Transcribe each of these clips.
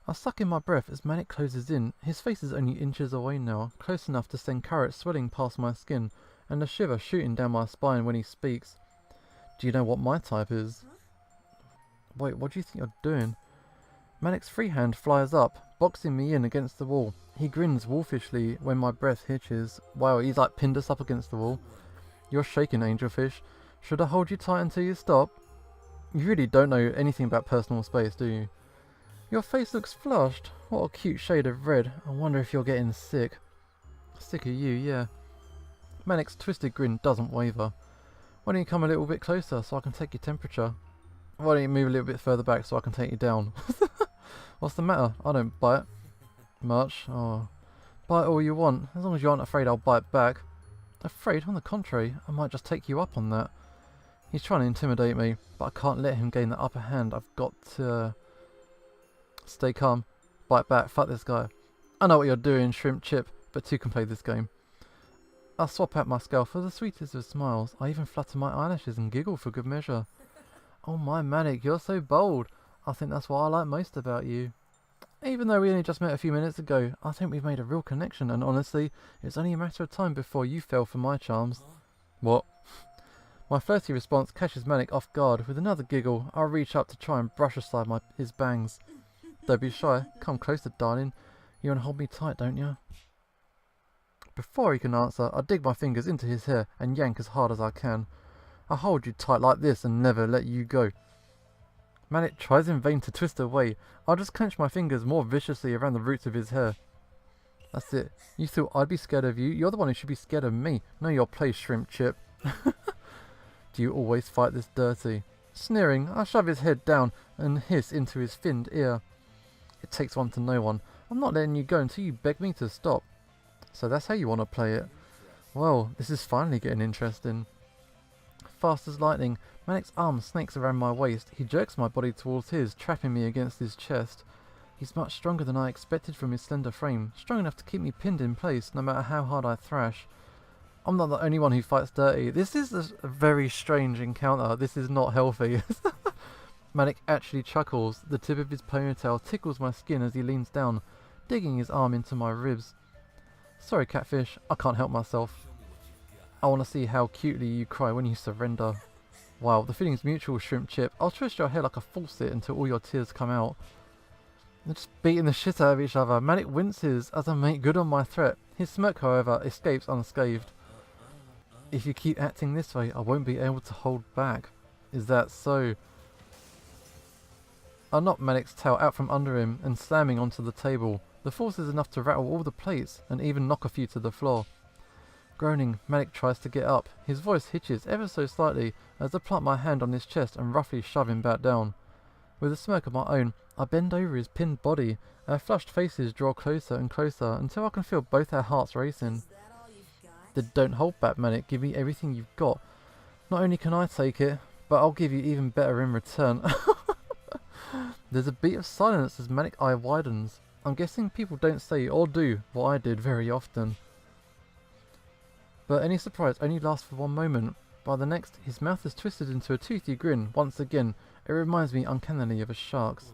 I suck in my breath as Manic closes in. His face is only inches away now, close enough to send carrots swelling past my skin, and a shiver shooting down my spine when he speaks. Do you know what my type is? Wait, what do you think you're doing? Manic's free hand flies up, boxing me in against the wall. He grins wolfishly when my breath hitches. Wow, he's like pinned us up against the wall. You're shaking, angelfish. Should I hold you tight until you stop? You really don't know anything about personal space, do you? Your face looks flushed. What a cute shade of red. I wonder if you're getting sick. Sick of you, yeah. Manic's twisted grin doesn't waver. Why don't you come a little bit closer so I can take your temperature? Why don't you move a little bit further back so I can take you down? What's the matter? I don't bite much. Oh, bite all you want. As long as you aren't afraid I'll bite back. Afraid? On the contrary, I might just take you up on that. He's trying to intimidate me, but I can't let him gain the upper hand. I've got to... Stay calm. Bite back. Fuck this guy. I know what you're doing, Shrimp Chip, but two can play this game. I swap out my scowl for the sweetest of smiles. I even flutter my eyelashes and giggle for good measure. Oh my Manic, you're so bold. I think that's what I like most about you. Even though we only just met a few minutes ago, I think we've made a real connection, and honestly, it's only a matter of time before you fell for my charms. What? My flirty response catches Manic off guard. With another giggle, I reach up to try and brush aside his bangs. Don't be shy. Come closer, darling. You want to hold me tight, don't you? Before he can answer, I dig my fingers into his hair and yank as hard as I can. I hold you tight like this and never let you go. Manic tries in vain to twist away. I'll just clench my fingers more viciously around the roots of his hair. That's it. You thought I'd be scared of you? You're the one who should be scared of me. Know your place, Shrimp Chip. Do you always fight this dirty? Sneering, I shove his head down and hiss into his finned ear. It takes one to know one. I'm not letting you go until you beg me to stop. So that's how you want to play it. Well, this is finally getting interesting. Fast as lightning, Manic's arm snakes around my waist. He jerks my body towards his, trapping me against his chest. He's much stronger than I expected from his slender frame, strong enough to keep me pinned in place no matter how hard I thrash. I'm not the only one who fights dirty. This is a very strange encounter. This is not healthy. Manic actually chuckles. The tip of his ponytail tickles my skin as he leans down, digging his arm into my ribs. Sorry, Catfish. I can't help myself. I want to see how cutely you cry when you surrender. Wow, the feeling's mutual, Shrimp Chip. I'll twist your hair like a faucet until all your tears come out. They're just beating the shit out of each other. Manic winces as I make good on my threat. His smirk, however, escapes unscathed. If you keep acting this way, I won't be able to hold back. Is that so? I knock Manic's tail out from under him and slamming onto the table. The force is enough to rattle all the plates and even knock a few to the floor. Groaning, Manic tries to get up. His voice hitches ever so slightly as I plant my hand on his chest and roughly shove him back down. With a smirk of my own, I bend over his pinned body. Our flushed faces draw closer and closer until I can feel both our hearts racing. Then don't hold back, Manic. Give me everything you've got. Not only can I take it, but I'll give you even better in return. There's a beat of silence as Manic eye widens. I'm guessing people don't say or do what I did very often. But any surprise only lasts for one moment. By the next, his mouth is twisted into a toothy grin. Once again, it reminds me uncannily of a shark's.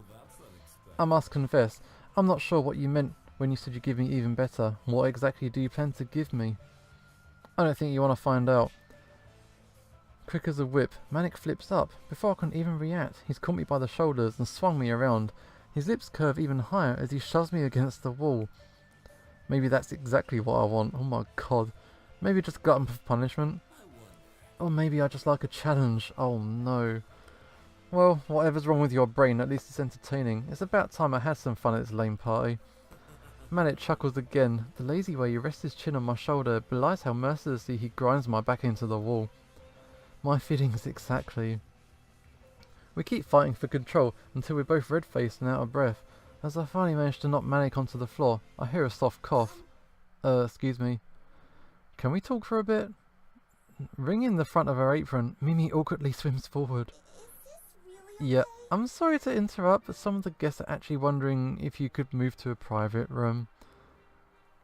I must confess, I'm not sure what you meant when you said you'd give me even better. What exactly do you plan to give me? I don't think you want to find out. Quick as a whip, Manic flips up. Before I can even react, he's caught me by the shoulders and swung me around. His lips curve even higher as he shoves me against the wall. Maybe that's exactly what I want. Oh my god. Maybe just glutton for punishment. Or maybe I just like a challenge. Oh no. Well, whatever's wrong with your brain, at least it's entertaining. It's about time I had some fun at this lame party. Manic chuckles again. The lazy way he rests his chin on my shoulder belies how mercilessly he grinds my back into the wall. My feelings exactly. We keep fighting for control until we're both red-faced and out of breath. As I finally manage to knock Manic onto the floor, I hear a soft cough. Excuse me. Can we talk for a bit? Wringing the front of her apron, Mimi awkwardly swims forward. Yeah, I'm sorry to interrupt, but some of the guests are actually wondering if you could move to a private room.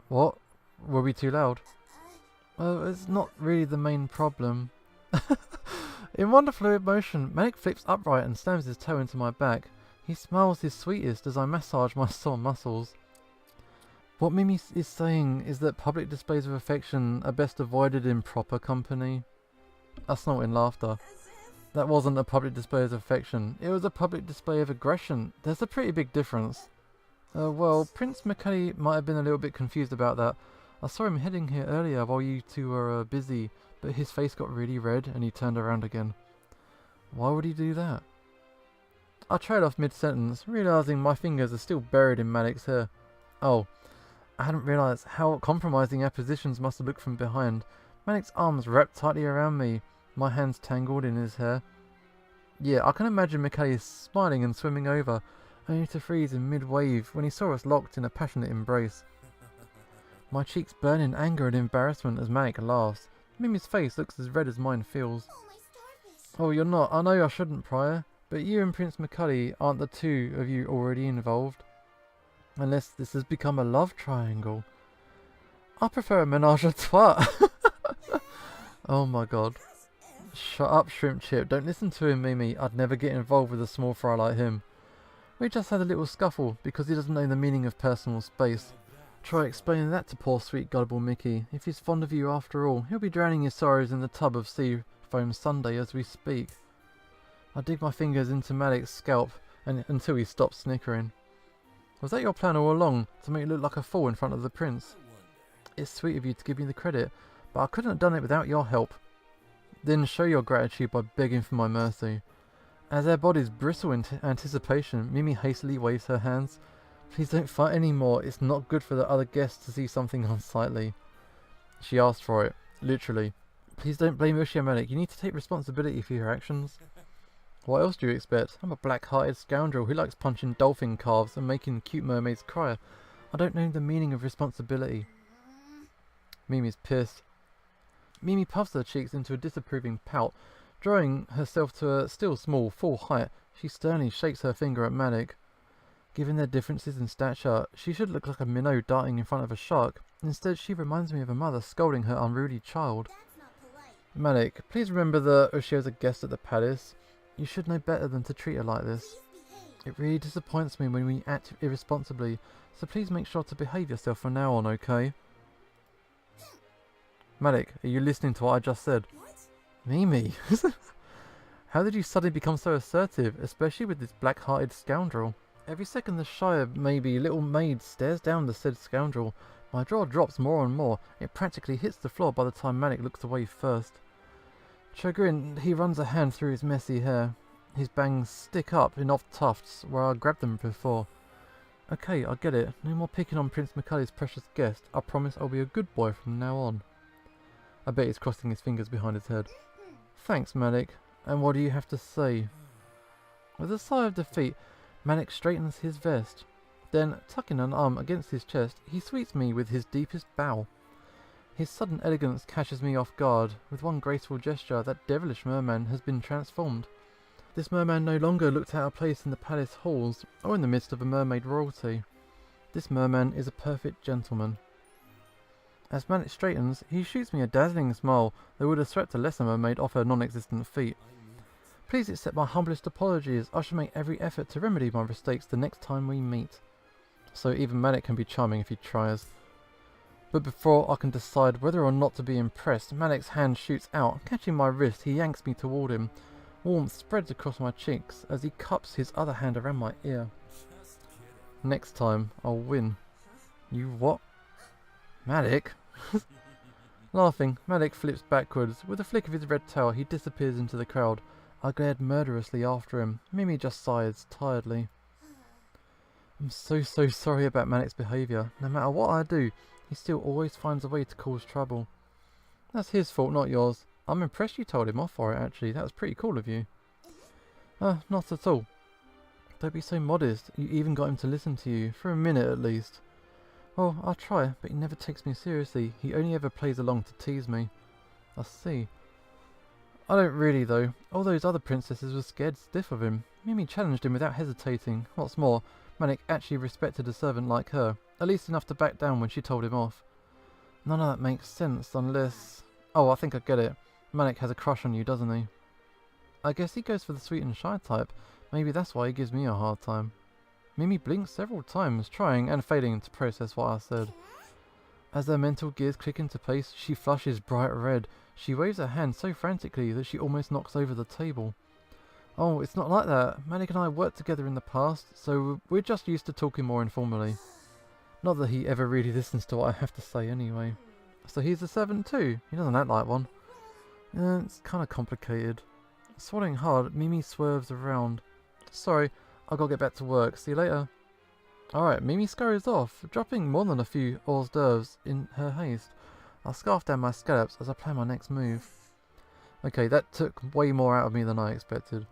What? Were we too loud? Well, it's not really the main problem. In wonderful emotion, Manic flips upright and slams his toe into my back. He smiles his sweetest as I massage my sore muscles. What Mimi is saying is that public displays of affection are best avoided in proper company. I snort in laughter. That wasn't a public display of affection, it was a public display of aggression. There's a pretty big difference. Well, Prince Macaulay might have been a little bit confused about that. I saw him heading here earlier while you two were busy, but his face got really red and he turned around again. Why would he do that? I trailed off mid-sentence, realising my fingers are still buried in Malik's hair. Oh, I hadn't realised how compromising our positions must have looked from behind. Malik's arms wrapped tightly around me, my hands tangled in his hair. Yeah, I can imagine Macaulay smiling and swimming over, only to freeze in mid-wave when he saw us locked in a passionate embrace. My cheeks burn in anger and embarrassment as Malik laughs. Mimi's face looks as red as mine feels. Oh, you're not. I know I shouldn't, Prior, but you and Prince Macaulay aren't the two of you already involved. Unless this has become a love triangle. I prefer a menage a trois. Oh my god. Shut up, Shrimp Chip. Don't listen to him, Mimi. I'd never get involved with a small fry like him. We just had a little scuffle because he doesn't know the meaning of personal space. Try explaining that to poor sweet gullible Mickey. If he's fond of you after all, he'll be drowning his sorrows in the tub of sea foam Sunday as we speak. I dig my fingers into Malik's scalp until he stops snickering. Was that your plan all along, to make me look like a fool in front of the prince? It's sweet of you to give me the credit, but I couldn't have done it without your help. Then show your gratitude by begging for my mercy. As their bodies bristle in anticipation, Mimi hastily waves her hands. Please don't fight anymore, it's not good for the other guests to see something unsightly. She asked for it, literally. Please don't blame Ushia Malik, you need to take responsibility for your actions. What else do you expect? I'm a black-hearted scoundrel who likes punching dolphin calves and making cute mermaids cry. I don't know the meaning of responsibility. Mimi's pissed. Mimi puffs her cheeks into a disapproving pout. Drawing herself to a still small, full height, she sternly shakes her finger at Malik. Given their differences in stature, she should look like a minnow darting in front of a shark. Instead, she reminds me of a mother scolding her unruly child. Malik, please remember that Ushio's a guest at the palace. You should know better than to treat her like this. It really disappoints me when we act irresponsibly, so please make sure to behave yourself from now on, okay? Malik, are you listening to what I just said? What? Mimi! How did you suddenly become so assertive, especially with this black-hearted scoundrel? Every second the shy, maybe, little maid stares down the said scoundrel. My jaw drops more and more. It practically hits the floor by the time Malik looks away first. Chagrined, he runs a hand through his messy hair. His bangs stick up in off tufts where I grabbed them before. Okay, I get it. No more picking on Prince Macaulay's precious guest. I promise I'll be a good boy from now on. I bet he's crossing his fingers behind his head. Thanks, Malik. And what do you have to say? With a sigh of defeat, Malik straightens his vest. Then, tucking an arm against his chest, he sweeps me with his deepest bow. His sudden elegance catches me off guard. With one graceful gesture, that devilish merman has been transformed. This merman no longer looked out of place in the palace halls, or in the midst of a mermaid royalty. This merman is a perfect gentleman. As Malik straightens, he shoots me a dazzling smile that would have swept a lesser mermaid off her non-existent feet. Please accept my humblest apologies. I shall make every effort to remedy my mistakes the next time we meet. So even Malik can be charming if he tries. But before I can decide whether or not to be impressed, Malik's hand shoots out. Catching my wrist, he yanks me toward him. Warmth spreads across my cheeks as he cups his other hand around my ear. Next time, I'll win. You what? Malik? Laughing, Malik flips backwards. With a flick of his red tail, he disappears into the crowd. I glared murderously after him. Mimi just sighs, tiredly. I'm so sorry about Malik's behaviour. No matter what I do, he still always finds a way to cause trouble. That's his fault, not yours. I'm impressed you told him off for it, actually. That was pretty cool of you. Not at all. Don't be so modest. You even got him to listen to you, for a minute at least. Well, I'll try, but he never takes me seriously. He only ever plays along to tease me. I see. I don't really, though. All those other princesses were scared stiff of him. Mimi challenged him without hesitating. What's more, Malik actually respected a servant like her, at least enough to back down when she told him off. None of that makes sense unless... Oh, I think I get it. Malik has a crush on you, doesn't he? I guess he goes for the sweet and shy type, Maybe that's why he gives me a hard time. Mimi blinks several times, trying and failing to process what I said. As her mental gears click into place, she flushes bright red. She waves her hand so frantically that she almost knocks over the table. Oh, it's not like that. Malik and I worked together in the past, so we're just used to talking more informally. Not that he ever really listens to what I have to say anyway. So he's a servant too? He doesn't act like one. It's kind of complicated. Swallowing hard, Mimi swerves around. Sorry, I've got to get back to work. See you later. Alright, Mimi scurries off, dropping more than a few hors d'oeuvres in her haste. I scarf down my scallops as I plan my next move. Okay, that took way more out of me than I expected.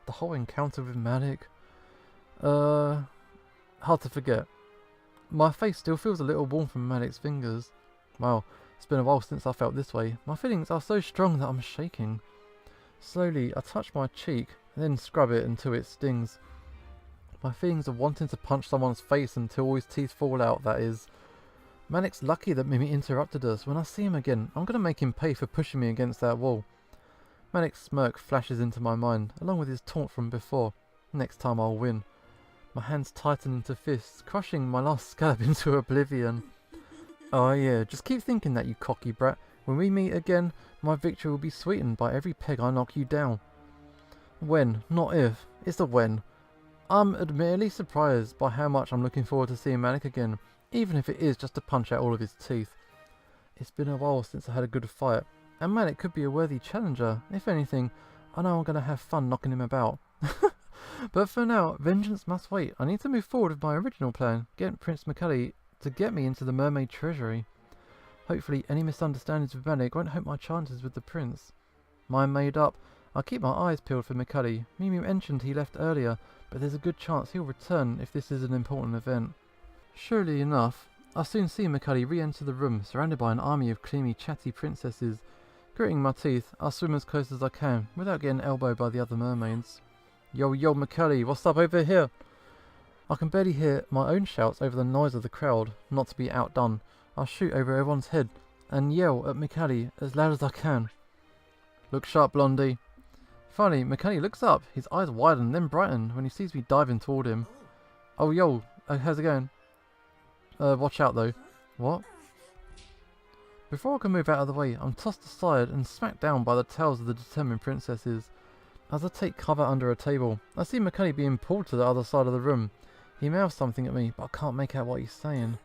The whole encounter with Malik. Hard to forget. My face still feels a little warm from Malik's fingers. Wow, it's been a while since I felt this way. My feelings are so strong that I'm shaking. Slowly, I touch my cheek, and then scrub it until it stings. My feelings of wanting to punch someone's face until all his teeth fall out, that is. Malik's lucky that Mimi interrupted us. When I see him again, I'm going to make him pay for pushing me against that wall. Malik's smirk flashes into my mind, along with his taunt from before. Next time I'll win. My hands tighten into fists, crushing my last scallop into oblivion. Oh yeah, just keep thinking that, you cocky brat. When we meet again, my victory will be sweetened by every peg I knock you down. When, not if. It's a when. I'm admittedly surprised by how much I'm looking forward to seeing Malik again, even if it is just to punch out all of his teeth. It's been a while since I had a good fight, and Malik could be a worthy challenger. If anything, I know I'm going to have fun knocking him about. But for now, vengeance must wait. I need to move forward with my original plan, get Prince Macaulay to get me into the Mermaid treasury. Hopefully any misunderstandings with Malik won't hurt my chances with the prince. Mind made up. I'll keep my eyes peeled for Macaulay. Mimi mentioned he left earlier, but there's a good chance he'll return if this is an important event. Surely enough, I'll soon see Macaulay re-enter the room, surrounded by an army of cleanly chatty princesses. Gritting my teeth, I'll swim as close as I can, without getting elbowed by the other mermaids. Yo, yo, Macaulay, what's up over here? I can barely hear my own shouts over the noise of the crowd. Not to be outdone, I'll shoot over everyone's head and yell at Macaulay as loud as I can. Look sharp, Blondie. Finally, Macaulay looks up, his eyes widen then brighten when he sees me diving toward him. Oh, yo, how's it going? Watch out though. What? Before I can move out of the way, I'm tossed aside and smacked down by the tails of the determined princesses. As I take cover under a table, I see Macaulay being pulled to the other side of the room. He mouths something at me, but I can't make out what he's saying.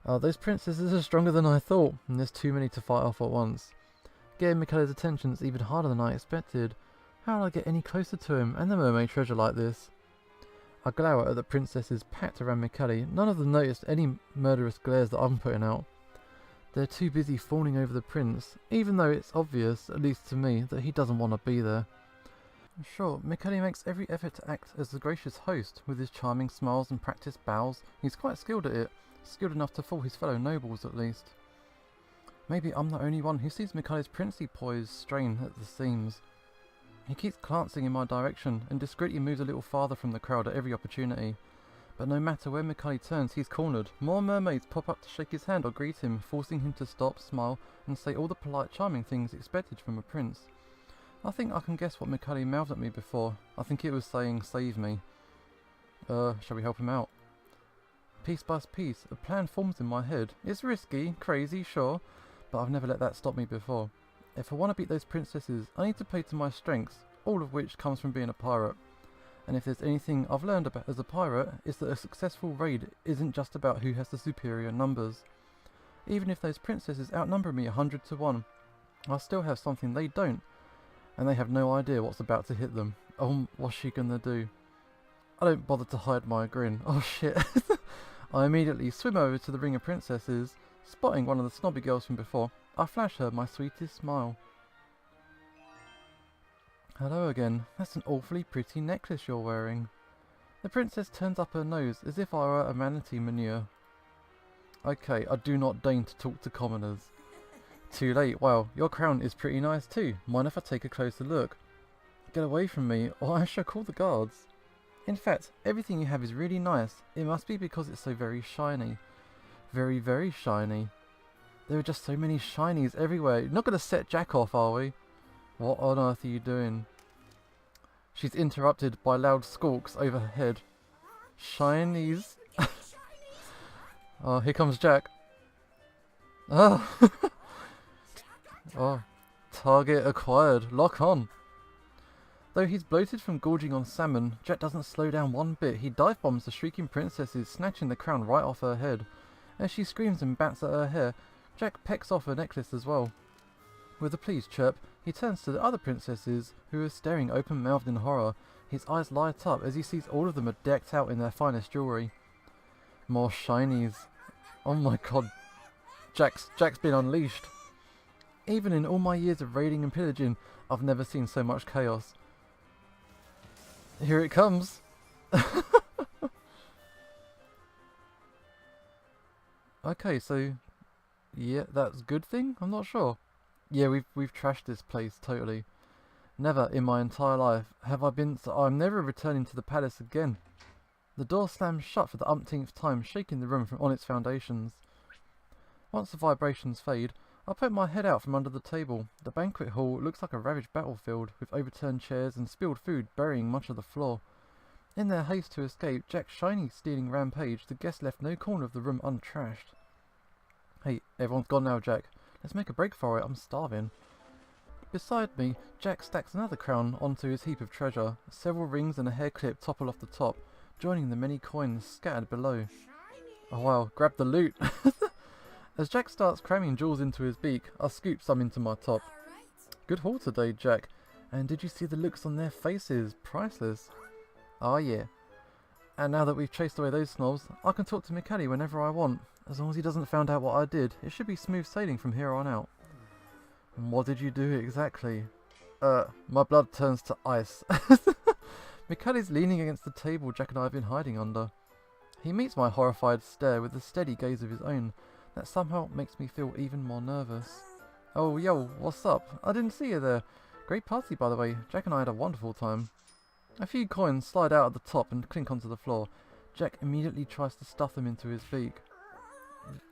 Those princesses are stronger than I thought, and there's too many to fight off at once. Getting Macaulay's attention is even harder than I expected. How will I get any closer to him and the mermaid treasure like this? I glower at the princesses packed around Macaulay. None of them noticed any murderous glares that I'm putting out. They're too busy fawning over the prince, even though it's obvious, at least to me, that he doesn't want to be there. Sure, Macaulay makes every effort to act as the gracious host. With his charming smiles and practiced bows, he's quite skilled at it, skilled enough to fool his fellow nobles at least. Maybe I'm the only one who sees Macaulay's princely poise strain at the seams. He keeps glancing in my direction and discreetly moves a little farther from the crowd at every opportunity. But no matter where Macaulay turns, he's cornered. More mermaids pop up to shake his hand or greet him, forcing him to stop, smile, and say all the polite, charming things expected from a prince. I think I can guess what Macaulay mouthed at me before. I think it was saying, "Save me." Shall we help him out? Piece by piece, a plan forms in my head. It's risky, crazy, sure, but I've never let that stop me before. If I want to beat those princesses, I need to play to my strengths, all of which comes from being a pirate. And if there's anything I've learned about as a pirate, it's that a successful raid isn't just about who has the superior numbers. Even if those princesses outnumber me 100 to 1, I'll still have something they don't, and they have no idea what's about to hit them. Oh, what's she gonna do? I don't bother to hide my grin. Oh shit. I immediately swim over to the ring of princesses. Spotting one of the snobby girls from before, I flash her my sweetest smile. Hello again. That's an awfully pretty necklace you're wearing. The princess turns up her nose as if I were a manatee manure. Okay, I do not deign to talk to commoners. Too late. Wow, your crown is pretty nice too. Mind if I take a closer look? Get away from me, or I shall call the guards. In fact, everything you have is really nice. It must be because it's so very shiny. Very, very shiny. There are just so many shinies everywhere. You're not going to set Jack off, are we? What on earth are you doing? She's interrupted by loud squawks over her head. Shinies. Oh, here comes Jack. Oh. Oh. Target acquired. Lock on. Though he's bloated from gorging on salmon, Jack doesn't slow down one bit. He dive bombs the shrieking princesses, snatching the crown right off her head. As she screams and bats at her hair, Jack pecks off her necklace as well. With a pleased chirp, he turns to the other princesses, who are staring open-mouthed in horror. His eyes light up as he sees all of them are decked out in their finest jewellery. More shinies. Oh my god. Jack's been unleashed. Even in all my years of raiding and pillaging, I've never seen so much chaos. Here it comes. Okay, so yeah, that's a good thing? I'm not sure. Yeah, we've trashed this place totally. Never in my entire life have I been so I'm never returning to the palace again. The door slams shut for the umpteenth time, shaking the room from on its foundations. Once the vibrations fade, I poke my head out from under the table. The banquet hall looks like a ravaged battlefield, with overturned chairs and spilled food burying much of the floor. In their haste to escape, Jack's shiny stealing rampage, the guests left no corner of the room untrashed. Hey, everyone's gone now, Jack. Let's make a break for it, I'm starving. Beside me, Jack stacks another crown onto his heap of treasure. Several rings and a hair clip topple off the top, joining the many coins scattered below. Oh wow, grab the loot! As Jack starts cramming jewels into his beak, I scoop some into my top. Good haul today, Jack. And did you see the looks on their faces? Priceless. Oh yeah. And now that we've chased away those snobs, I can talk to Macaulay whenever I want. As long as he doesn't find out what I did, it should be smooth sailing from here on out. And what did you do exactly? My blood turns to ice. Macaulay's leaning against the table Jack and I have been hiding under. He meets my horrified stare with a steady gaze of his own that somehow makes me feel even more nervous. Oh, yo, what's up? I didn't see you there. Great party, by the way. Jack and I had a wonderful time. A few coins slide out at the top and clink onto the floor. Jack immediately tries to stuff them into his beak.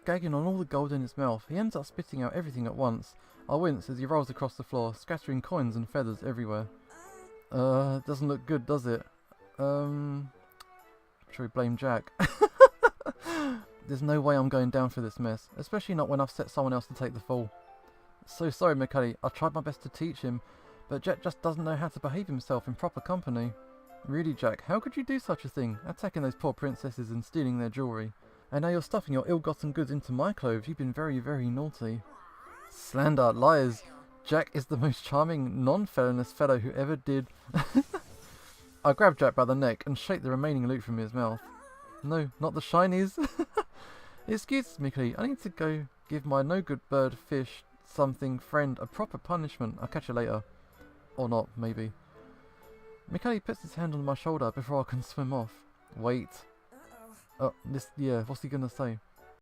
Gagging on all the gold in his mouth, he ends up spitting out everything at once. I wince as he rolls across the floor, scattering coins and feathers everywhere. Doesn't look good, does it? Should we blame Jack? There's no way I'm going down for this mess, especially not when I've set someone else to take the fall. So sorry, Macaulay, I tried my best to teach him, but Jack just doesn't know how to behave himself in proper company. Really, Jack, how could you do such a thing, attacking those poor princesses and stealing their jewellery? And now you're stuffing your ill-gotten goods into my clothes. You've been very, very naughty. Slander, lies. Jack is the most charming, non-felonious fellow who ever did. I grab Jack by the neck and shake the remaining loot from his mouth. No, not the shinies. Excuse me, Macaulay, I need to go give my no-good bird, fish, something friend a proper punishment. I'll catch you later. Or not, maybe. Macaulay puts his hand on my shoulder before I can swim off. Wait. Oh, yeah, what's he gonna say?